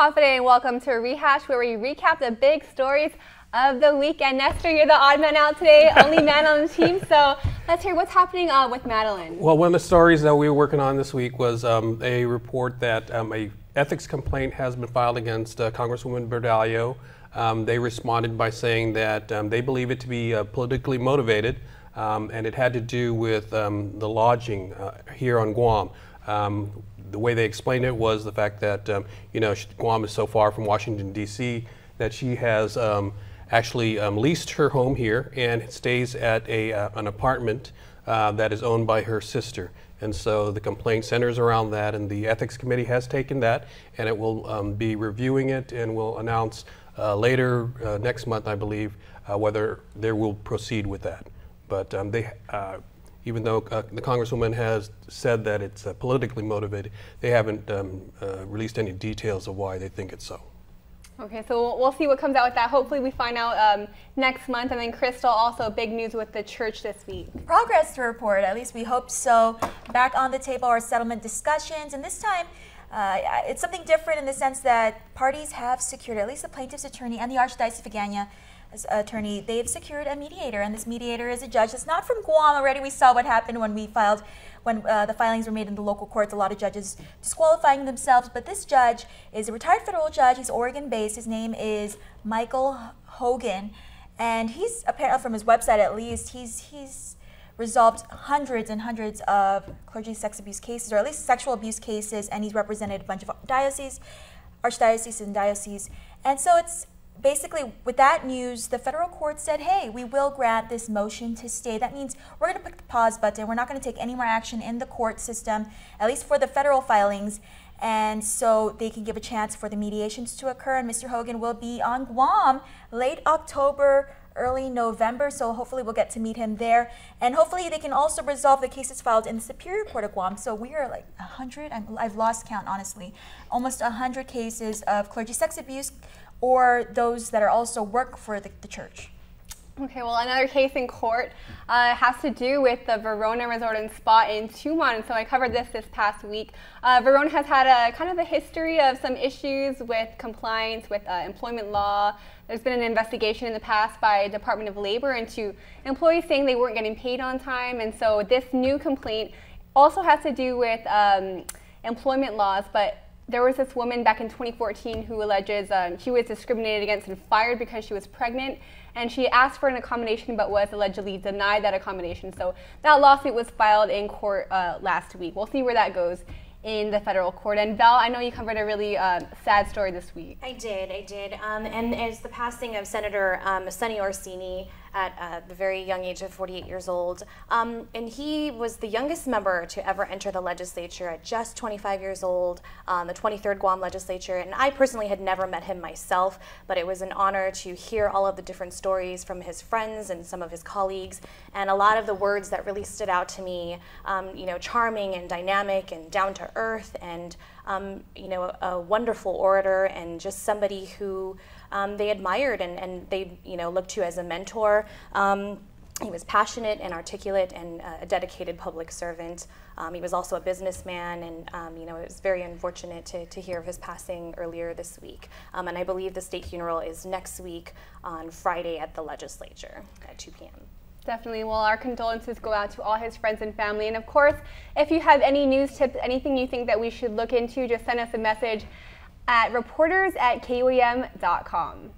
Confident and welcome to Rehash, where we recap the big stories of the weekend. Nestor, you're the odd man out today, only man on the team, so let's hear what's happening with Madeline. Well, one of the stories that we were working on this week was a report that a ethics complaint has been filed against Congresswoman Berdallo. They responded by saying that they believe it to be politically motivated, and it had to do with the lodging here on Guam. The way they explained it was the fact that Guam is so far from Washington, D.C. that she has actually leased her home here and stays at an apartment that is owned by her sister. And so the complaint centers around that, and the ethics committee has taken that, and it will be reviewing it and will announce later next month, I believe, whether they will proceed with that. But even though the Congresswoman has said that it's politically motivated, they haven't released any details of why they think it's so. Okay, so we'll see what comes out with that. Hopefully we find out next month. And then Crystal, also big news with the church this week. Progress to report, at least we hope so. Back on the table are settlement discussions, and this time it's something different in the sense that parties have secured, at least the plaintiff's attorney and the Archdiocese of Agana attorney, they've secured a mediator, and this mediator is a judge that's not from Guam. Already we saw what happened when we filed, when the filings were made in the local courts, a lot of judges disqualifying themselves, but this judge is a retired federal judge. He's Oregon-based. His name is Michael Hogan, and he's apparently, from his website at least, he's resolved hundreds and hundreds of clergy sex abuse cases, or at least sexual abuse cases, and he's represented a bunch of dioceses, archdioceses and dioceses, and so it's basically, with that news, the federal court said, hey, we will grant this motion to stay. That means we're going to pick the pause button. We're not going to take any more action in the court system, at least for the federal filings, and so they can give a chance for the mediations to occur. And Mr. Hogan will be on Guam late October, early November, so hopefully we'll get to meet him there. And hopefully they can also resolve the cases filed in the Superior Court of Guam. So we are like 100, I've lost count, honestly, almost 100 cases of clergy sex abuse, or those that are also work for the church. Okay, well, another case in court has to do with the Verona Resort and Spa in Tumon. So I covered this past week. Verona has had a kind of a history of some issues with compliance with employment law. There's been an investigation in the past by Department of Labor into employees saying they weren't getting paid on time. And so this new complaint also has to do with employment laws, but there was this woman back in 2014 who alleges she was discriminated against and fired because she was pregnant, and she asked for an accommodation but was allegedly denied that accommodation. So that lawsuit was filed in court last week. We'll see where that goes in the federal court. And Val, I know you covered a really sad story this week. I did. And it's the passing of Senator Sonny Orsini at the very young age of 48 years old. And he was the youngest member to ever enter the legislature at just 25 years old, the 23rd Guam legislature. And I personally had never met him myself, but it was an honor to hear all of the different stories from his friends and some of his colleagues. And a lot of the words that really stood out to me, charming and dynamic and down to earth, and a wonderful orator, and just somebody who they admired and they looked to as a mentor. He was passionate and articulate and a dedicated public servant. He was also a businessman, and it was very unfortunate to hear of his passing earlier this week. And I believe the state funeral is next week on Friday at the legislature at 2 p.m. Definitely. Well, our condolences go out to all his friends and family. And of course, if you have any news tips, anything you think that we should look into, just send us a message at reporters@kuam.com.